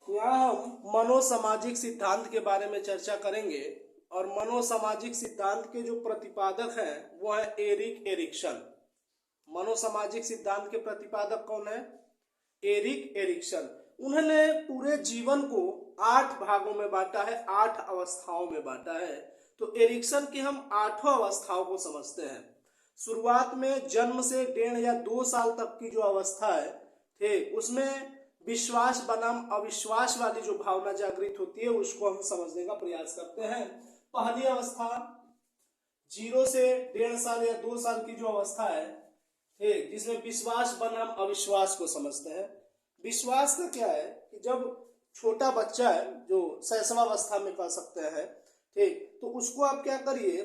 यहाँ हम मनोसामाजिक सिद्धांत के बारे में चर्चा करेंगे और मनोसामाजिक सिद्धांत के जो प्रतिपादक हैं वो है एरिक एरिक्सन। मनोसामाजिक सिद्धांत के प्रतिपादक कौन है? Erik Erikson. उन्होंने पूरे जीवन को 8 भागों में बांटा है, 8 अवस्थाओं में बांटा है। तो एरिक्सन की हम 8 अवस्थाओं को समझते हैं। शुरुआत में जन्म से 1.5 या 2 साल तक की जो अवस्था है, ठीक, उसमें विश्वास बनाम अविश्वास वाली जो भावना जागृत होती है उसको हम समझने का प्रयास करते हैं। पहली अवस्था 0 से 1.5 साल या 2 साल की जो अवस्था है, ठीक, जिसमें विश्वास बनाम अविश्वास को समझते हैं। विश्वास का क्या है कि जब छोटा बच्चा है जो शैशवावस्था में कह सकते हैं, ठीक, तो उसको आप क्या करिए,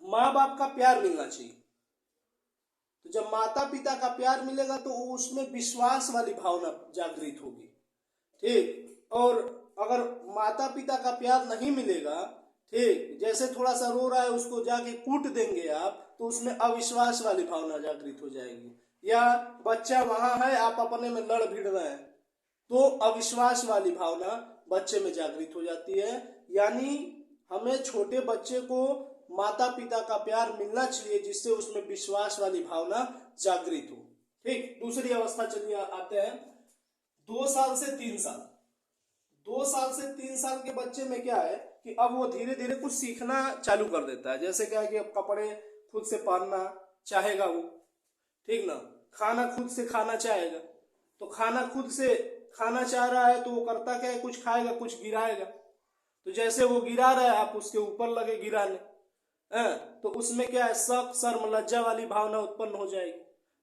माँ बाप का प्यार मिलना चाहिए। तो जब माता पिता का प्यार मिलेगा तो उसमें विश्वास वाली भावना जागृत होगी, ठीक। और अगर माता पिता का प्यार नहीं मिलेगा, ठीक, जैसे थोड़ा सा रो रहा है उसको जाके कूट देंगे आप, तो उसमें अविश्वास वाली भावना जागृत हो जाएगी। या बच्चा वहां है, आप अपने में लड़ भिड़ रहे हैं, तो अविश्वास वाली भावना बच्चे में जागृत हो जाती है। यानी हमें छोटे बच्चे को माता पिता का प्यार मिलना चाहिए जिससे उसमें विश्वास वाली भावना जागृत हो, ठीक। दूसरी अवस्था चलिए आते हैं 2 साल से 3 साल। 2 साल से 3 साल के बच्चे में क्या है कि अब वो धीरे धीरे कुछ सीखना चालू कर देता है। जैसे क्या है कि अब कपड़े खुद से पहनना चाहेगा वो, ठीक ना, खाना खुद से खाना चाहेगा। तो खाना खुद से खाना चाह रहा है तो वो करता क्या है, कुछ खाएगा कुछ गिराएगा। तो जैसे वो गिरा रहा है आप उसके ऊपर लगे गिराने, तो उसमें क्या है, शक शर्म लज्जा वाली भावना उत्पन्न हो जाएगी,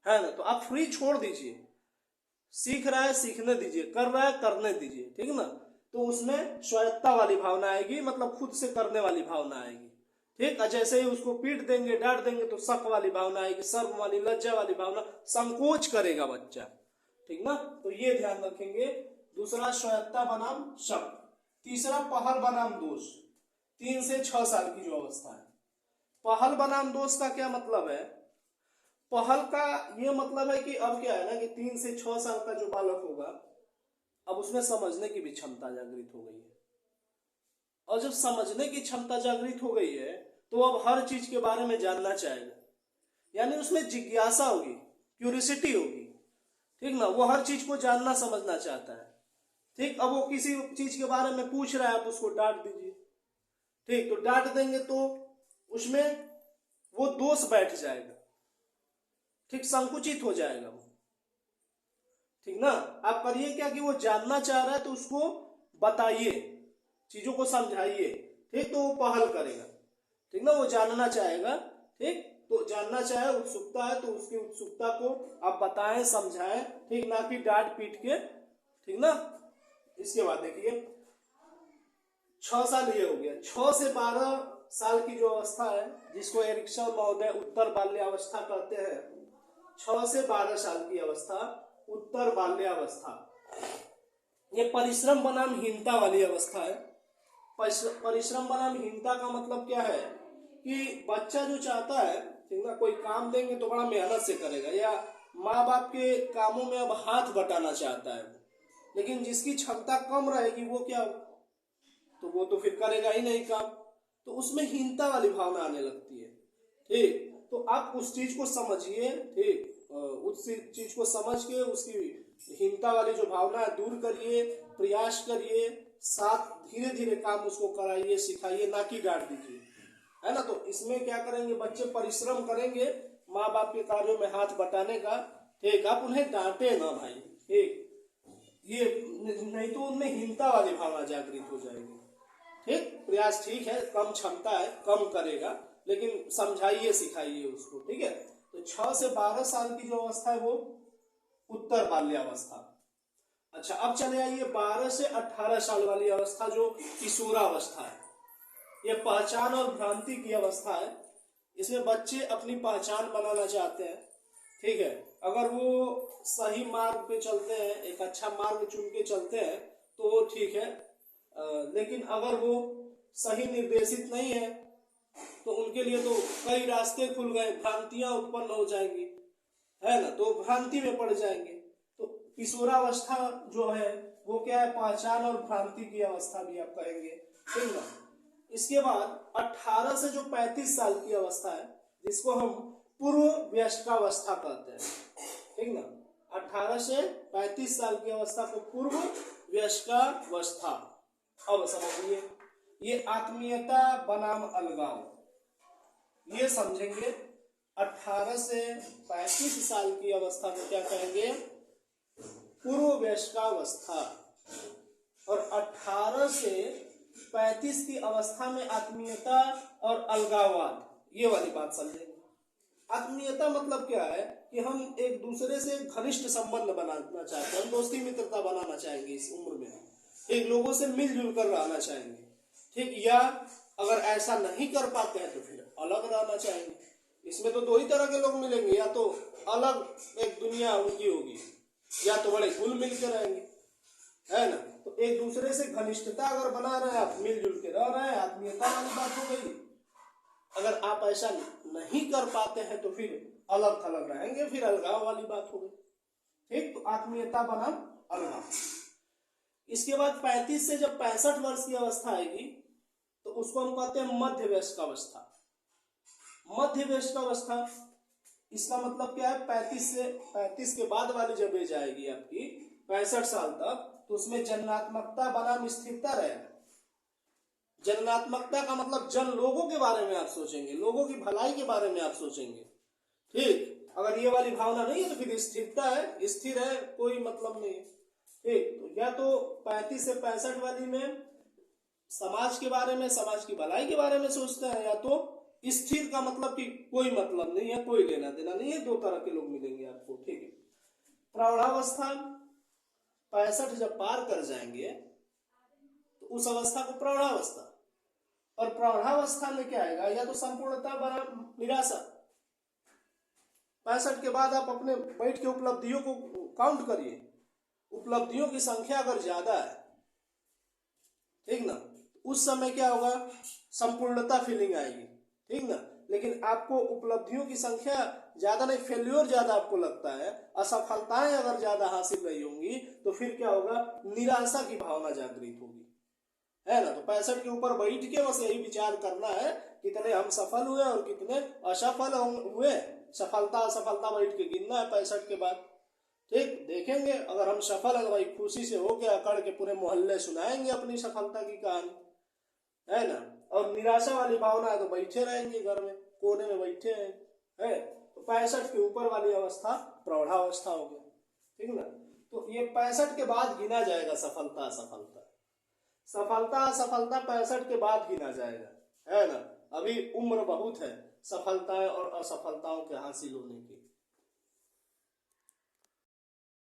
है ना। तो आप फ्री छोड़ दीजिए, सीख रहा है सीखने दीजिए, कर रहा है करने दीजिए, ठीक ना। तो उसमें स्वायत्ता वाली भावना आएगी, मतलब खुद से करने वाली भावना आएगी, ठीक। जैसे ही उसको पीट देंगे डांट देंगे तो शक वाली भावना आएगी, शर्म वाली लज्जा वाली भावना, संकोच करेगा बच्चा, ठीक ना। तो ये ध्यान रखेंगे। दूसरा स्वायत्ता बनाम शक। तीसरा पहल बनाम दोष। 3 से 6 साल की जो अवस्था है, पहल बनाम दोष का क्या मतलब है? पहल का ये मतलब है कि अब क्या है ना कि 3 से 6 साल का जो बालक होगा, अब उसमें समझने की भी क्षमता जागृत हो गई है। और जब समझने की क्षमता जागृत हो गई है तो अब हर चीज के बारे में जानना चाहेगा, यानी उसमें जिज्ञासा होगी, क्यूरियोसिटी होगी, ठीक ना। वो हर चीज को जानना समझना चाहता है, ठीक। अब वो किसी चीज के बारे में पूछ रहा है आप उसको डांट दीजिए, ठीक। तो डांट देंगे तो उसमें वो दोष बैठ जाएगा, ठीक, संकुचित हो जाएगा वो, ठीक ना। आप करिए क्या कि वो जानना चाह रहा है तो उसको बताइए, चीजों को समझाइए, ठीक। तो वो पहल करेगा, ठीक ना। वो जानना चाहेगा, ठीक। तो जानना चाहे, उत्सुकता है तो उसकी उत्सुकता को आप बताएं समझाएं, ठीक, ना कि डांट पीट के, ठीक ना। इसके बाद देखिए 6 साल ये हो गया। 6 से 12 साल की जो अवस्था है जिसको एरिक्सन महोदय उत्तर बाल्यावस्था कहते हैं, 6 से 12 साल की अवस्था उत्तर बाल्यावस्था, ये परिश्रम बनाम हीनता वाली अवस्था है। परिश्रम बनाम हीनता का मतलब क्या है कि बच्चा जो चाहता है, ठीक ना, कोई काम देंगे तो बड़ा मेहनत से करेगा, या माँ बाप के कामों में अब हाथ बटाना चाहता है, लेकिन जिसकी क्षमता कम रहेगी वो क्या, तो वो तो फिर करेगा ही नहीं काम, तो उसमें हीनता वाली भावना आने लगती है, ठीक। तो आप उस चीज को समझिए, ठीक, उस चीज को समझ के उसकी हीनता वाली जो भावना है दूर करिए, प्रयास करिए, साथ धीरे धीरे काम उसको कराइए सिखाइए, ना कि डांट दीजिए, है ना। तो इसमें क्या करेंगे, बच्चे परिश्रम करेंगे माँ बाप के कार्यों में हाथ बटाने का, ठीक। आप उन्हें डांटे ना भाई, ठीक, ये नहीं तो उनमें हीनता वाली भावना जागृत हो जाएगी, ठीक। प्रयास ठीक है, कम क्षमता है, कम करेगा, लेकिन समझाइए सिखाइए उसको, ठीक है। तो 6 से 12 साल की जो अवस्था है वो उत्तर बाल्यावस्था। अच्छा, अब चले आइए 12 से 18 साल वाली अवस्था जो किशोरावस्था है। ये पहचान और भ्रांति की अवस्था है। इसमें बच्चे अपनी पहचान बनाना चाहते हैं, ठीक है। अगर वो सही मार्ग पे चलते हैं, एक अच्छा मार्ग चुन के चलते हैं तो ठीक है, लेकिन अगर वो सही निर्देशित नहीं है तो उनके लिए तो कई रास्ते खुल गए, भ्रांतियां उत्पन्न हो जाएंगी, है ना, तो भ्रांति में पड़ जाएंगे। तो किशोरावस्था जो है वो क्या है, पहचान और भ्रांति की अवस्था भी आप कहेंगे, ठीक ना। इसके बाद 18 से जो 35 साल की अवस्था है, जिसको हम पूर्व वयस्कावस्था कहते हैं, ठीक ना। 18 से 35 साल की अवस्था को पूर्व वयस्कावस्था। अब समझिए, ये आत्मीयता बनाम अलगाव, ये समझेंगे। 18 से 35 साल की अवस्था को क्या कहेंगे, पूर्व वयस्कावस्था। और 18 से 35 की अवस्था में आत्मीयता और अलगाववाद, ये वाली बात समझेंगे। आत्मीयता मतलब क्या है कि हम एक दूसरे से घनिष्ठ संबंध बनाना चाहते हैं, हम दोस्ती मित्रता बनाना चाहेंगे इस उम्र में, एक लोगों से मिलजुल कर रहना चाहेंगे, ठीक। या अगर ऐसा नहीं कर पाते हैं तो फिर अलग रहना चाहेंगे। इसमें तो दो ही तरह के लोग मिलेंगे, या तो अलग एक दुनिया उनकी होगी, या तो बड़े घुल मिल के रहेंगे, है ना। तो एक दूसरे से घनिष्ठता अगर बना रहे हैं, आप मिलजुल के रह रहे हैं, आत्मीयता वाली बात हो गई। अगर आप ऐसा नहीं कर पाते हैं तो फिर अलग थलग रहेंगे, फिर अलगाव वाली बात हो गई, ठीक। तो आत्मीयता बनाम अलगाव। इसके बाद 35 से जब 65 वर्ष की अवस्था आएगी तो उसको हम कहते हैं मध्य वयस्कावस्था। मध्य वयस्कावस्था, इसका मतलब क्या है, 35 के बाद वाली जब एज आएगी आपकी 65 साल तक, तो उसमें जननात्मकता बनाम स्थिरता रहेगा। जननात्मकता का मतलब जन लोगों के बारे में आप सोचेंगे, लोगों की भलाई के बारे में आप सोचेंगे, ठीक। अगर ये वाली भावना नहीं है तो फिर स्थिरता है, स्थिर है, कोई मतलब नहीं है, ठीक। तो या तो 35 से 65 वाली में समाज के बारे में, समाज की भलाई के बारे में सोचते हैं, या तो स्थिर का मतलब कि कोई मतलब नहीं है, कोई लेना देना नहीं है, दो तरह के लोग मिलेंगे आपको, ठीक है। प्रौढ़ावस्था, 65 जब पार कर जाएंगे तो उस अवस्था को प्रौढ़ावस्था। और प्रौढ़ावस्था में क्या आएगा, या तो संपूर्णता बनाम निराशा। 65 के बाद आप अपने बैठ के उपलब्धियों को काउंट करिए, उपलब्धियों की संख्या अगर ज्यादा है, ठीक ना, उस समय क्या होगा, संपूर्णता फीलिंग आएगी, ठीक ना। लेकिन आपको उपलब्धियों की संख्या ज्यादा नहीं, फेल्योर ज्यादा आपको लगता है, असफलताएं अगर ज्यादा हासिल रही होंगी, तो फिर क्या होगा, निराशा की भावना जागृत होगी, है ना। तो 65 के ऊपर बैठ के बस यही विचार करना है, कितने हम सफल हुए और कितने असफल हुए, सफलता असफलता बैठ के गिनना है 65 के बाद, ठीक। देखेंगे अगर हम सफल है तो भाई खुशी से हो गया, अकड़ के पूरे मोहल्ले सुनाएंगे अपनी सफलता की कहानी, है ना। और निराशा वाली भावना है तो बैठे रहेंगे घर में, कोने में बैठे हैं, है। तो 65 के ऊपर वाली अवस्था प्रौढ़ावस्था हो गई, ठीक ना। तो ये 65 के बाद गिना जाएगा सफलता असफलता, सफलता असफलता 65 के बाद गिना जाएगा, है ना। अभी उम्र बहुत है सफलताएं और असफलताओं के हासिल होने की,